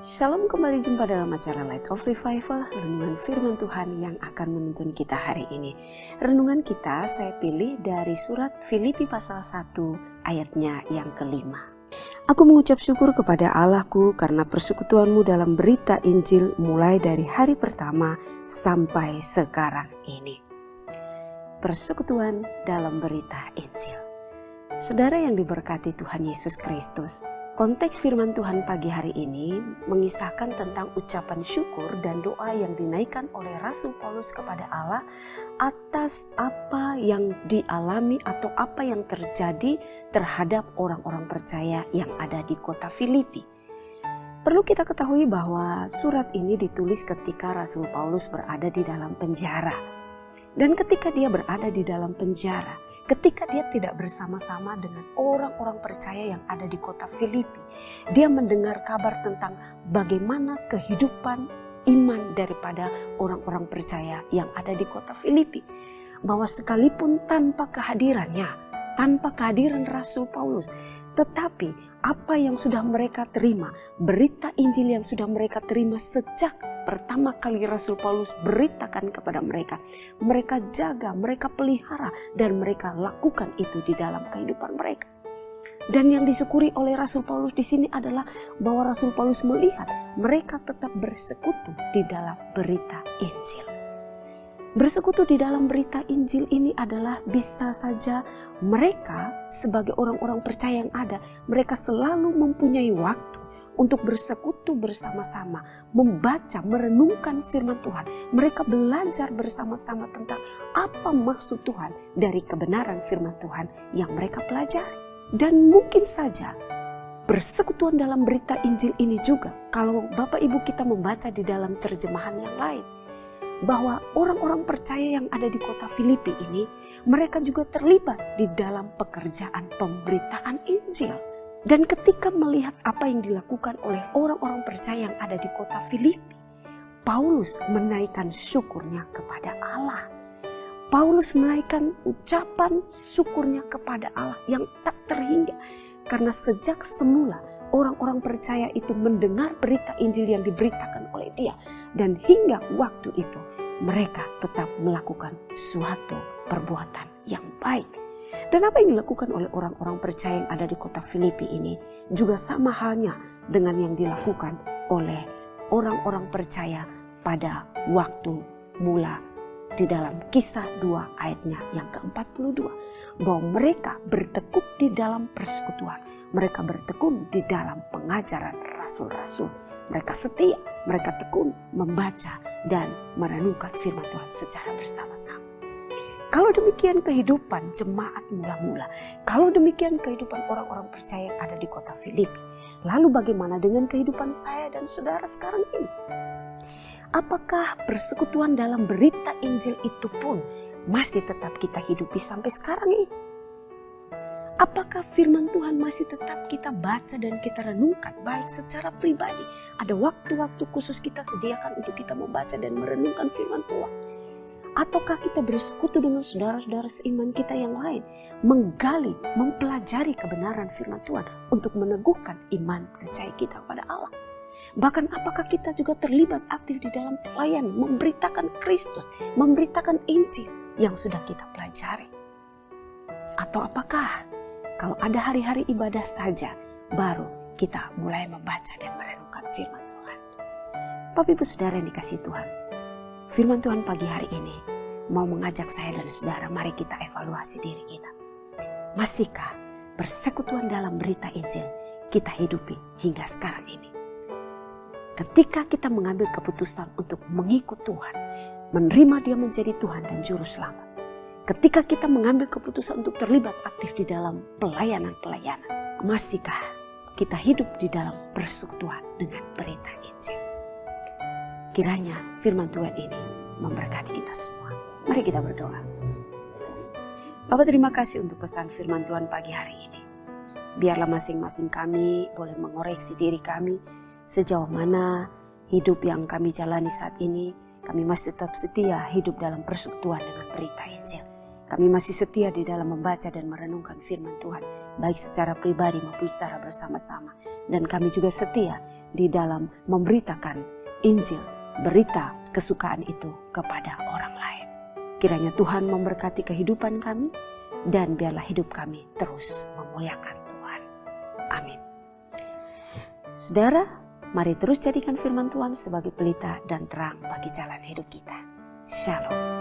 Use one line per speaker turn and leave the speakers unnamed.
Shalom, kembali jumpa dalam acara Light of Revival, renungan firman Tuhan yang akan menuntun kita hari ini. Renungan kita saya pilih dari surat Filipi pasal 1 ayatnya yang kelima. Aku mengucap syukur kepada Allahku karena persekutuanmu dalam berita Injil mulai dari hari pertama sampai sekarang ini. Persekutuan dalam berita Injil. Saudara yang diberkati Tuhan Yesus Kristus, konteks firman Tuhan pagi hari ini mengisahkan tentang ucapan syukur dan doa yang dinaikkan oleh Rasul Paulus kepada Allah atas apa yang dialami atau apa yang terjadi terhadap orang-orang percaya yang ada di kota Filipi. Perlu kita ketahui bahwa surat ini ditulis ketika Rasul Paulus berada di dalam penjara. Dan ketika dia berada di dalam penjara, ketika dia tidak bersama-sama dengan orang-orang percaya yang ada di kota Filipi, dia mendengar kabar tentang bagaimana kehidupan iman daripada orang-orang percaya yang ada di kota Filipi. Bahwa sekalipun tanpa kehadirannya, tanpa kehadiran Rasul Paulus, tetapi apa yang sudah mereka terima, berita Injil yang sudah mereka terima sejak pertama kali Rasul Paulus beritakan kepada mereka, mereka jaga, mereka pelihara, dan mereka lakukan itu di dalam kehidupan mereka. Dan yang disyukuri oleh Rasul Paulus di sini adalah bahwa Rasul Paulus melihat mereka tetap bersekutu di dalam berita Injil. Bersekutu di dalam berita Injil ini adalah bisa saja mereka sebagai orang-orang percaya yang ada, mereka selalu mempunyai waktu untuk bersekutu bersama-sama, membaca, merenungkan firman Tuhan. Mereka belajar bersama-sama tentang apa maksud Tuhan dari kebenaran firman Tuhan yang mereka pelajari. Dan mungkin saja persekutuan dalam berita Injil ini juga, kalau Bapak Ibu kita membaca di dalam terjemahan yang lain, bahwa orang-orang percaya yang ada di kota Filipi ini, mereka juga terlibat di dalam pekerjaan pemberitaan Injil. Dan ketika melihat apa yang dilakukan oleh orang-orang percaya yang ada di kota Filipi, Paulus menaikkan syukurnya kepada Allah. Paulus menaikkan ucapan syukurnya kepada Allah yang tak terhingga. Karena sejak semula orang-orang percaya itu mendengar berita Injil yang diberitakan oleh dia. Dan hingga waktu itu mereka tetap melakukan suatu perbuatan yang baik. Dan apa yang dilakukan oleh orang-orang percaya yang ada di kota Filipi ini juga sama halnya dengan yang dilakukan oleh orang-orang percaya pada waktu mula di dalam Kisah 2 ayatnya yang ke-42. Bahwa mereka bertekun di dalam persekutuan, mereka bertekun di dalam pengajaran rasul-rasul. Mereka setia, mereka tekun membaca dan merenungkan firman Tuhan secara bersama-sama. Kalau demikian kehidupan jemaat mula-mula, kalau demikian kehidupan orang-orang percaya yang ada di kota Filipi, lalu bagaimana dengan kehidupan saya dan saudara sekarang ini? Apakah persekutuan dalam berita Injil itu pun masih tetap kita hidupi sampai sekarang ini? Apakah firman Tuhan masih tetap kita baca dan kita renungkan baik secara pribadi? Ada waktu-waktu khusus kita sediakan untuk kita membaca dan merenungkan firman Tuhan. Ataukah kita bersekutu dengan saudara-saudara seiman kita yang lain, menggali, mempelajari kebenaran firman Tuhan untuk meneguhkan iman percaya kita kepada Allah. Bahkan apakah kita juga terlibat aktif di dalam pelayanan, memberitakan Kristus, memberitakan Injil yang sudah kita pelajari. Atau apakah kalau ada hari-hari ibadah saja baru kita mulai membaca dan merenungkan firman Tuhan. Bapak Ibu Saudara yang dikasihi Tuhan, firman Tuhan pagi hari ini mau mengajak saya dan saudara, mari kita evaluasi diri kita. Masihkah persekutuan dalam berita Injil kita hidupi hingga sekarang ini? Ketika kita mengambil keputusan untuk mengikut Tuhan, menerima Dia menjadi Tuhan dan Juru Selamat. Ketika kita mengambil keputusan untuk terlibat aktif di dalam pelayanan-pelayanan, masihkah kita hidup di dalam persekutuan dengan berita Injil? Kiranya firman Tuhan ini memberkati kita semua. Mari kita berdoa. Bapa, terima kasih untuk pesan firman Tuhan pagi hari ini. Biarlah masing-masing kami boleh mengoreksi diri kami sejauh mana hidup yang kami jalani saat ini. Kami masih tetap setia hidup dalam persekutuan dengan berita Injil. Kami masih setia di dalam membaca dan merenungkan firman Tuhan, baik secara pribadi maupun secara bersama-sama. Dan kami juga setia di dalam memberitakan Injil, berita kesukaan itu kepada orang lain. Kiranya Tuhan memberkati kehidupan kami dan biarlah hidup kami terus memuliakan Tuhan. Amin. Saudara, mari terus jadikan firman Tuhan sebagai pelita dan terang bagi jalan hidup kita. Shalom.